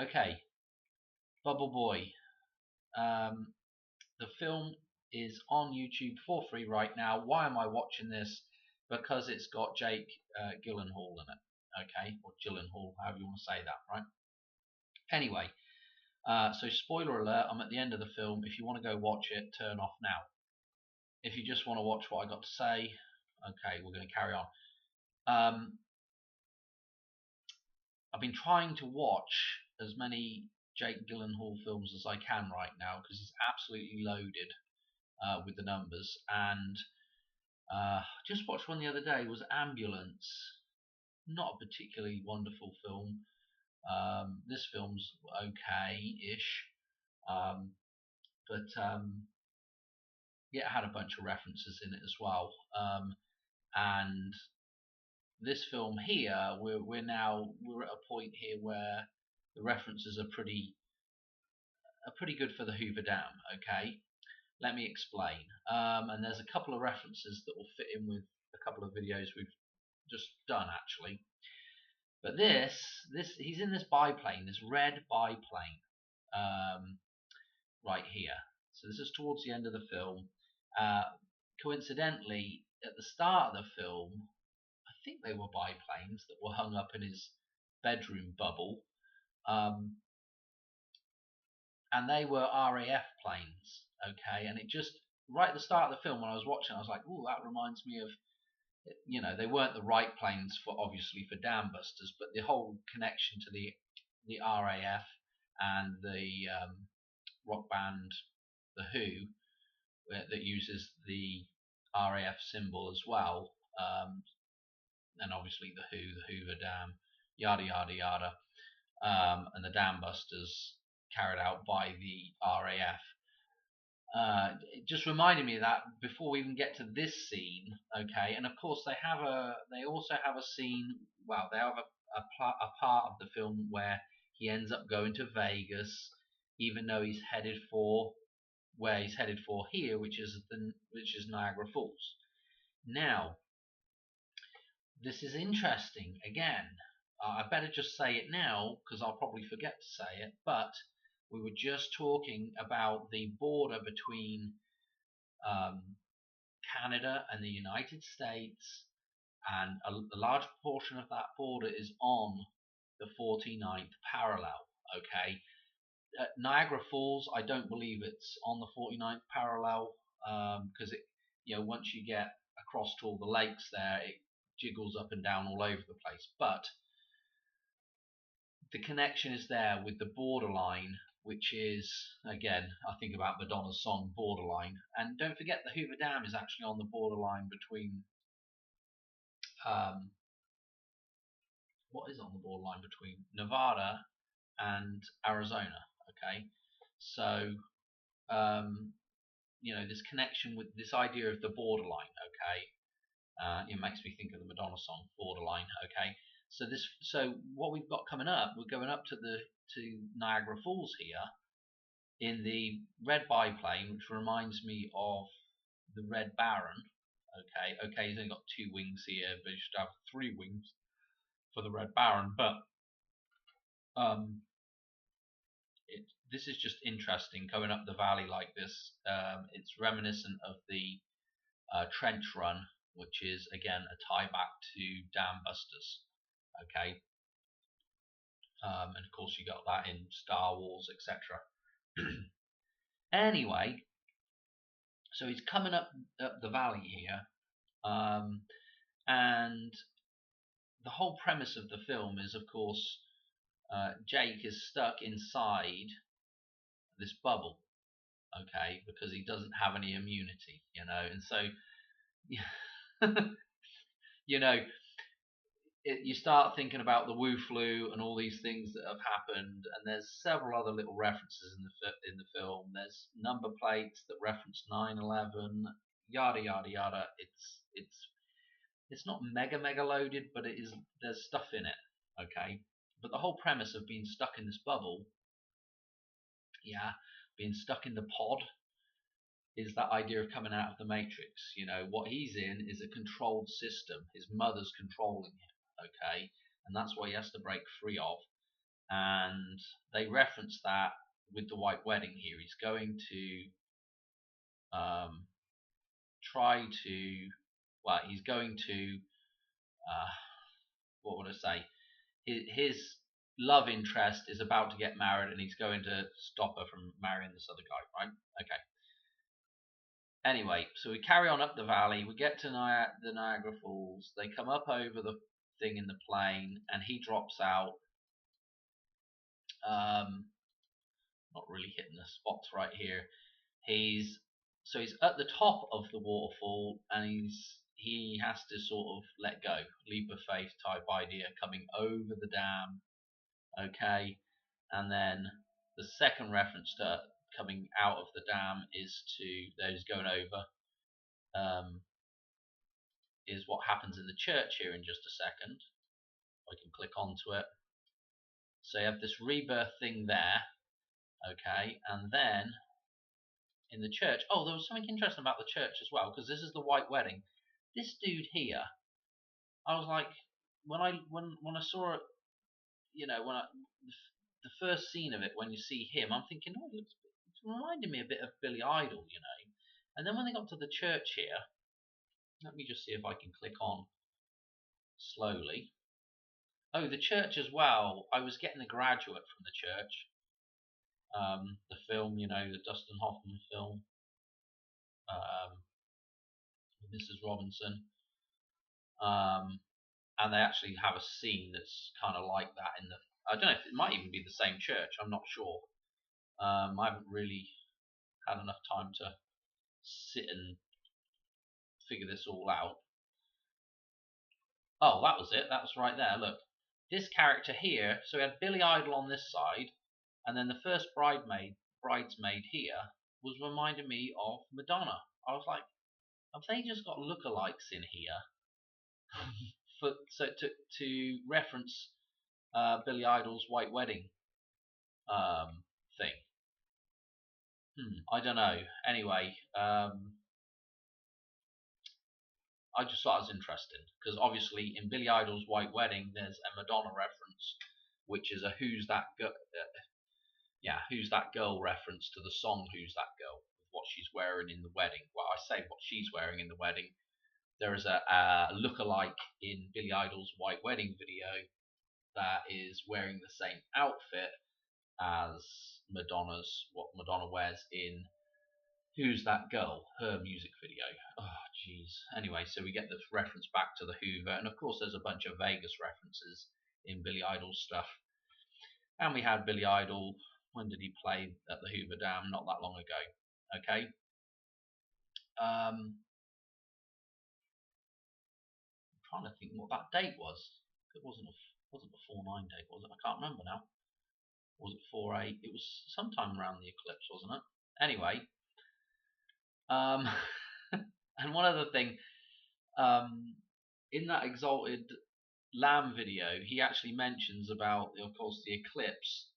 Okay, Bubble Boy. The film is on YouTube for free right now. Why am I watching this? Because it's got Jake Gyllenhaal in it. Okay, or Gyllenhaal, however you want to say that, right? Anyway, so spoiler alert, I'm at the end of the film. If you want to go watch it, turn off now. If you just want to watch what I got to say, okay, we're going to carry on. I've been trying to watch as many Jake Gyllenhaal films as I can right now because he's absolutely loaded with the numbers. And just watched one the other day. Was Ambulance. Not a particularly wonderful film. This film's okay-ish, but yeah, it had a bunch of references in it as well. And this film here, we're at a point here where the references are pretty good for the Hoover Dam. Okay, let me explain. And there's a couple of references that will fit in with a couple of videos we've just done actually. But this he's in this biplane, this red biplane, right here. So this is towards the end of the film. Coincidentally, at the start of the film, I think they were biplanes that were hung up in his bedroom bubble, and they were RAF planes. Okay, and it just right at the start of the film when I was watching, I was like, "Ooh, that reminds me of." They weren't the right planes for obviously for dam busters, but the whole connection to the RAF and the rock band the Who that uses the RAF symbol as well, and obviously the Who, the Hoover Dam, yada yada yada, and the dam busters carried out by the RAF. It just reminded me of that before we even get to this scene, okay? And of course, they also have a scene. Well, they have a part of the film where he ends up going to Vegas, even though he's headed for where he's headed for here, which is Niagara Falls. Now, this is interesting. Again, I better just say it now because I'll probably forget to say it, but we were just talking about the border between Canada and the United States, and a large portion of that border is on the 49th parallel. Okay, Niagara Falls, I don't believe it's on the 49th parallel because once you get across to all the lakes there, it jiggles up and down all over the place. But the connection is there with the borderline, which is, again, I think about Madonna's song Borderline. And don't forget the Hoover Dam is actually on the borderline between what is on the borderline between Nevada and Arizona. Okay, so this connection with this idea of the borderline. Okay, it makes me think of the Madonna song Borderline. Okay, so what we've got coming up, we're going up to Niagara Falls here in the red biplane, which reminds me of the Red Baron. Okay, he's only got 2 wings here, but he should have 3 wings for the Red Baron. But this is just interesting going up the valley like this. It's reminiscent of the trench run, which is again a tie back to Dam Busters. Okay, and of course you got that in Star Wars, etc. Anyway, so he's coming up the valley here, and the whole premise of the film is, of course, Jake is stuck inside this bubble, okay, because he doesn't have any immunity, and so, you start thinking about the Wu flu and all these things that have happened, and there's several other little references in the film. There's number plates that reference 9/11, yada yada yada. It's not mega loaded, but there's stuff in it, okay. But the whole premise of being stuck in this bubble, being stuck in the pod, is that idea of coming out of the Matrix. What he's in is a controlled system. His mother's controlling him. Okay, and that's what he has to break free of. and they reference that with the White Wedding here. He's going to try to, well, he's going to, what would I say? His love interest is about to get married, and he's going to stop her from marrying this other guy, right? Okay. Anyway, so we carry on up the valley. We get to the Niagara Falls. They come up over the thing in the plane, and he drops out. Not really hitting the spots right here. He's at the top of the waterfall, and he has to sort of let go, leap of faith type idea, coming over the dam. Okay, and then the second reference to coming out of the dam is to those going over. Is what happens in the church here in just a second. I can click onto it. So you have this rebirth thing there, okay, and then in the church. Oh, there was something interesting about the church as well, because this is the White Wedding. This dude here, I was like, when I saw it, the first scene of it, when you see him, I'm thinking, oh, it's reminding me a bit of Billy Idol, And then when they got to the church here, let me just see if I can click on slowly. Oh, the church as well. I was getting The Graduate from the church. The film, the Dustin Hoffman film. Mrs. Robinson. And they actually have a scene that's kind of like that in the. I don't know if it might even be the same church. I'm not sure. I haven't really had enough time to sit and figure this all out. Oh, that was it. That was right there. Look, this character here. So we had Billy Idol on this side, and then the first bridesmaid here was reminding me of Madonna. I was like, have they just got lookalikes in here? to reference Billy Idol's White Wedding thing. I don't know. Anyway, I just thought it was interesting because obviously in Billy Idol's White Wedding there's a Madonna reference, which is a Who's That Girl? Who's That Girl reference to the song Who's That Girl? What she's wearing in the wedding. Well, I say what she's wearing in the wedding. There is a look-alike in Billy Idol's White Wedding video that is wearing the same outfit as what Madonna wears in Who's That Girl, her music video. Oh, jeez. Anyway, so we get the reference back to the Hoover, and of course there's a bunch of Vegas references in Billy Idol's stuff. And we had Billy Idol, when did he play at the Hoover Dam? Not that long ago. Okay. I'm trying to think what that date was. It wasn't a 4/9 date, was it? I can't remember now. Was it 4/8? It was sometime around the eclipse, wasn't it? Anyway, and one other thing, in that Exalted Lamb video, he actually mentions about, of course, the eclipse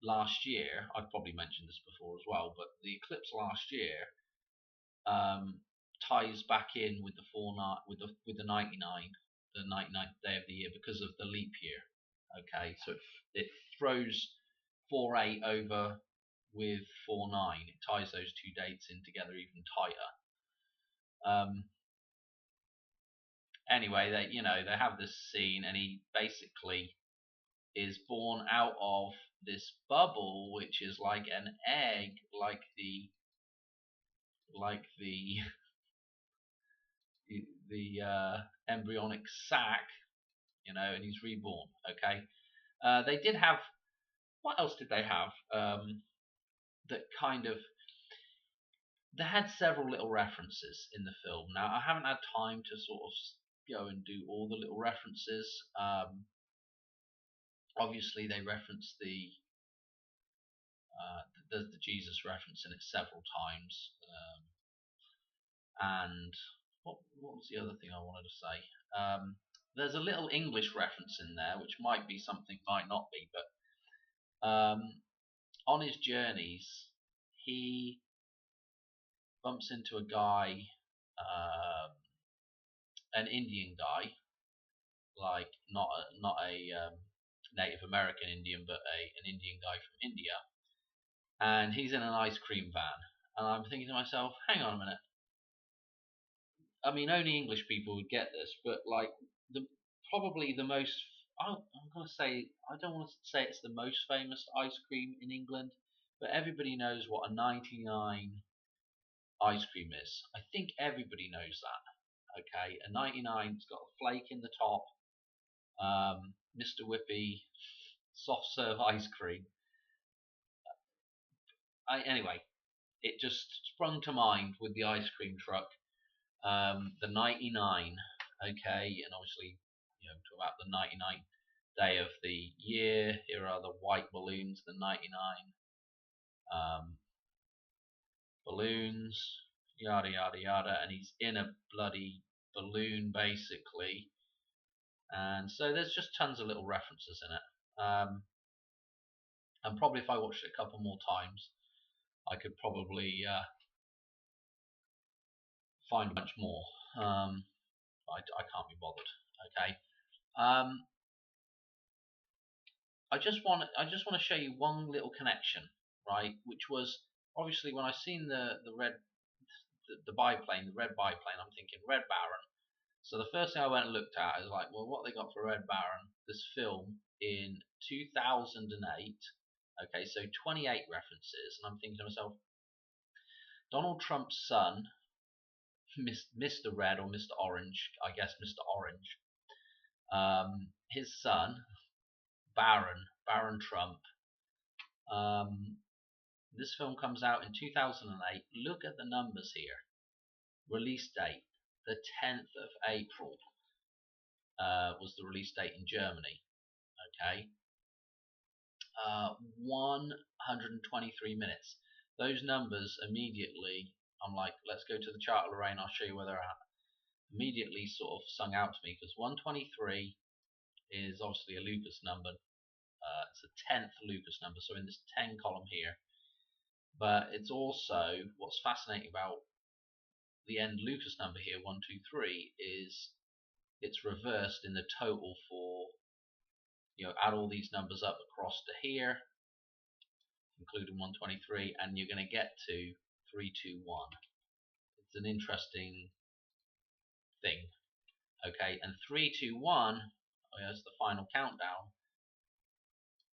last year. I've probably mentioned this before as well, but the eclipse last year ties back in with the 99, the 99th day of the year because of the leap year. Okay, so it throws 4/8 over with 4/9. It ties those two dates in together even tighter. Anyway, they have this scene, and he basically is born out of this bubble, which is like an egg, like the embryonic sac, and he's reborn. Okay, they did have. What else did they have? That kind of. They had several little references in the film. Now I haven't had time to sort of go and do all the little references. Obviously, they reference the Jesus reference in it several times. And what was the other thing I wanted to say? There's a little English reference in there, which might be something, might not be, but on his journeys, he bumps into a guy, an Indian guy, like not a Native American Indian, but an Indian guy from India, and he's in an ice cream van, and I'm thinking to myself, hang on a minute. I mean, only English people would get this, but like the probably the most. I'm gonna say I don't want to say it's the most famous ice cream in England, but everybody knows what a 99 ice cream is. I think everybody knows that. Okay, a 99's got a flake in the top. Mr. Whippy soft serve ice cream. Anyway, it just sprung to mind with the ice cream truck. The 99, okay, and obviously, talk about the 99th day of the year. Here are the white balloons, the 99 balloons, yada yada yada, and he's in a bloody balloon basically, and so there's just tons of little references in it. And probably if I watched it a couple more times, I could probably find much more. I can't be bothered. Okay. I just want to show you one little connection, right? Which was obviously when I seen the biplane, the red biplane, I'm thinking Red Baron. So the first thing I went and looked at is like, well, what they got for Red Baron? This film in 2008. Okay, so 28 references, and I'm thinking to myself, Donald Trump's son, Mr. Red or Mr. Orange, I guess Mr. Orange, his son, Baron Trump. This film comes out in 2008. Look at the numbers here. Release date, the 10th of April was the release date in Germany. Okay. 123 minutes. Those numbers immediately, I'm like, let's go to the chart, Lorraine, I'll show you where they're at. Immediately sort of sung out to me, because 123 is obviously a Lucas number. It's a 10th Lucas number, so in this 10 column here. But it's also, what's fascinating about the end Lucas number here, 123, is it's reversed in the total for, add all these numbers up across to here, including 123, and you're going to get to 321. It's an interesting thing. Okay, and 321 is the final countdown.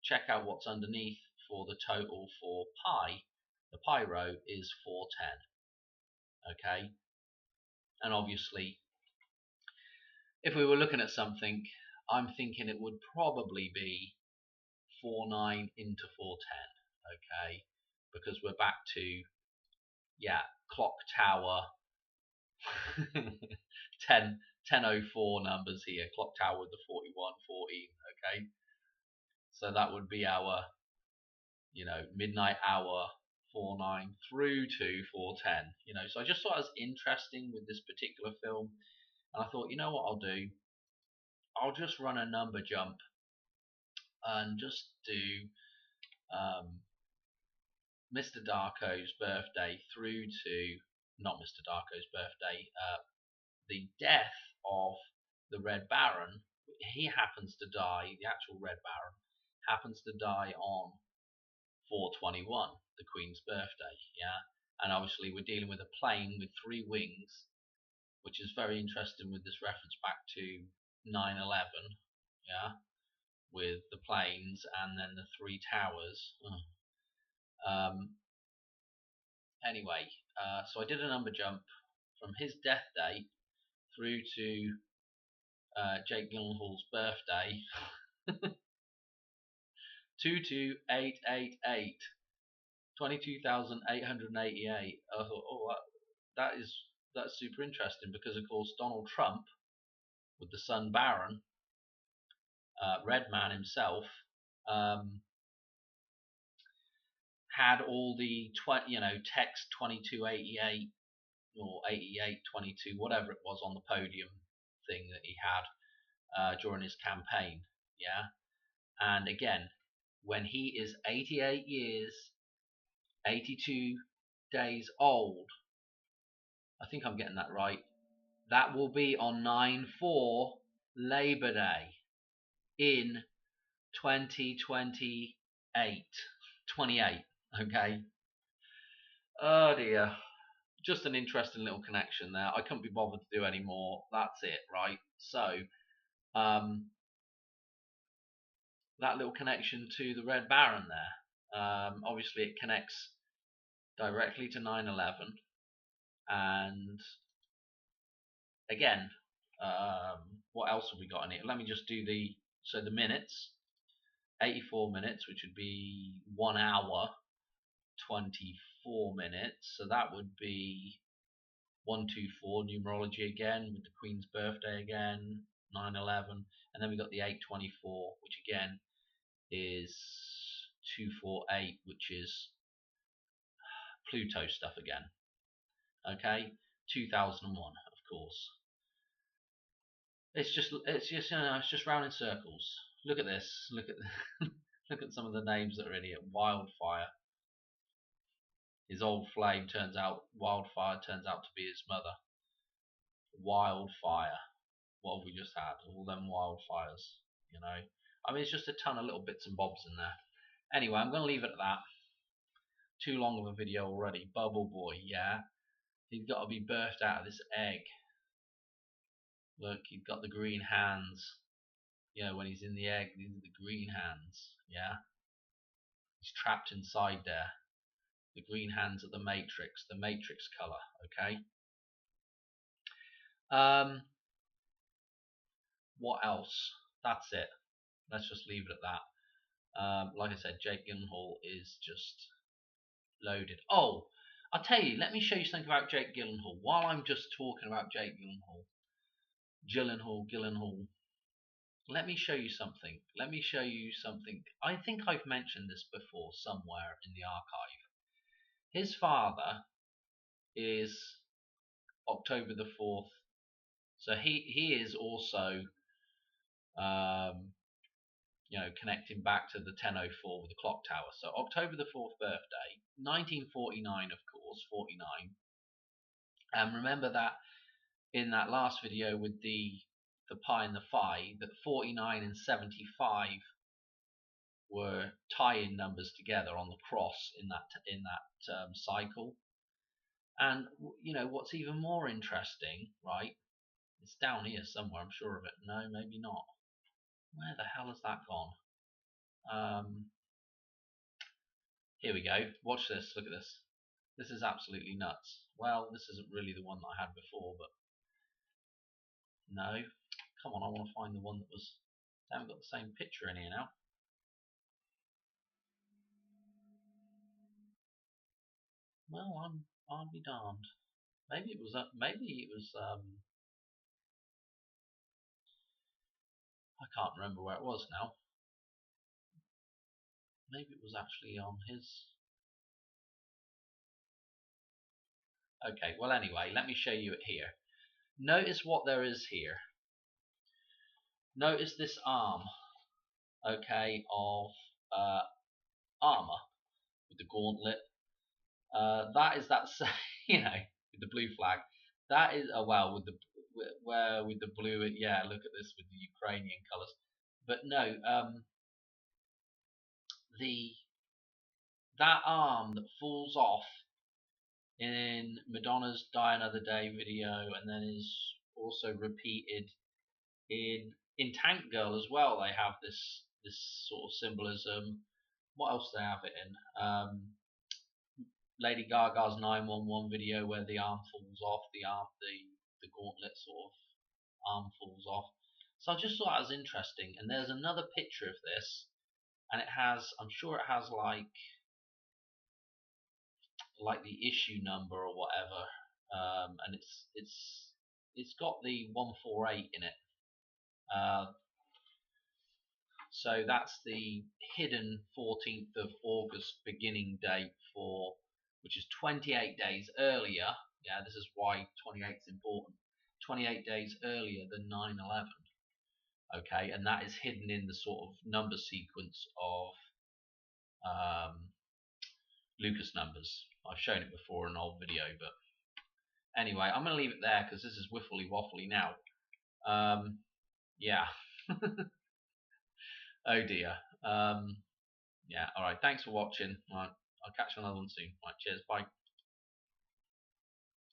Check out what's underneath for the total for pi. The pi row is 410. Okay, and obviously, if we were looking at something, I'm thinking it would probably be 49 into 410. Okay, because we're back to clock tower 1004 numbers here, clock tower with the 4114. Okay, so that would be our midnight hour 49 through to 410. So I just thought it was interesting with this particular film, and I thought, you know what I'll do, I'll just run a number jump and just do Mr. Darko's birthday through to, not Mr. Darko's birthday, the death of the Red Baron. He happens to die, the actual Red Baron happens to die on 421, the Queen's birthday. Yeah, and obviously we're dealing with a plane with 3 wings, which is very interesting with this reference back to 9/11. Yeah, with the planes and then the 3 towers. Anyway, so I did a number jump from his death date through to Jake Gyllenhaal's birthday. 22888, 22,888. I thought, oh, that's super interesting, because of course Donald Trump, with the son Baron, Red Man himself, had all the text 2288 or 8822, whatever it was, on the podium thing that he had during his campaign. Yeah, and again, when he is 88 years, 82 days old, I think I'm getting that right, that will be on 9/4 Labor Day in 2028. 28. Okay. Oh dear. Just an interesting little connection there. I couldn't be bothered to do any more. That's it, right? So, um, that little connection to the Red Baron there. Obviously, it connects directly to 9/11, and again, what else have we got in it? Let me just do the minutes. 84 minutes, which would be 1 hour 24 minutes. So that would be 124 numerology again, with the Queen's birthday again, 9/11, and then we got the 824, which again is 248, which is Pluto stuff again. Okay, 2001, of course. It's just it's just round in circles. Look at this. Look at look at some of the names that are in here. Wildfire. His old flame turns out Wildfire turns out to be his mother. Wildfire. What have we just had? All them wildfires, you know. I mean, it's just a ton of little bits and bobs in there. Anyway, I'm going to leave it at that. Too long of a video already. Bubble Boy, yeah. He's got to be birthed out of this egg. Look, he's got the green hands. Yeah, when he's in the egg, these are the green hands. Yeah. He's trapped inside there. The green hands are the Matrix color. Okay. What else? That's it. Let's just leave it at that. Like I said, Jake Gyllenhaal is just loaded. Oh, I'll tell you, let me show you something about Jake Gyllenhaal while I'm just talking about Jake Gyllenhaal. Gyllenhaal. Let me show you something. I think I've mentioned this before somewhere in the archive. His father is October the 4th. So he is also connecting back to the 1004 with the clock tower. So October the 4th birthday, 1949, of course, 49. And remember that in that last video with the pi and the phi, that 49 and 75 were tie-in numbers together on the cross in that cycle. And you know what's even more interesting, right? It's down here somewhere, I'm sure of it. No, maybe not. Where the hell has that gone? Here we go. Watch this. Look at this. This is absolutely nuts. Well, this isn't really the one that I had before, but no. Come on, I want to find the one that was. I haven't got the same picture in here now. Well, I'll be darned. Maybe it was. I can't remember where it was now. Maybe it was actually on his. Okay. Well, anyway, let me show you it here. Notice what there is here. Notice this arm, okay, of armor with the gauntlet. That is that, with the blue flag. That is with the blue. Yeah, look at this with the Ukrainian colours. But no, that arm that falls off in Madonna's "Die Another Day" video, and then is also repeated in Tank Girl as well. They have this sort of symbolism. What else do they have it in? Lady Gaga's 911 video where the arm falls off, the gauntlet sort of arm falls off. So I just thought that was interesting. And there's another picture of this, and I'm sure it has like the issue number or whatever, and it's got the 148 in it. So that's the hidden 14th of August beginning date which is 28 days earlier. Yeah, this is why 28 is important. 28 days earlier than 9/11. Okay, and that is hidden in the sort of number sequence of Lucas numbers. I've shown it before in an old video, but anyway, I'm going to leave it there because this is wiffly waffly now. Yeah. Oh dear. Yeah. All right. Thanks for watching. All right, I'll catch you on another one soon. All right. Cheers. Bye.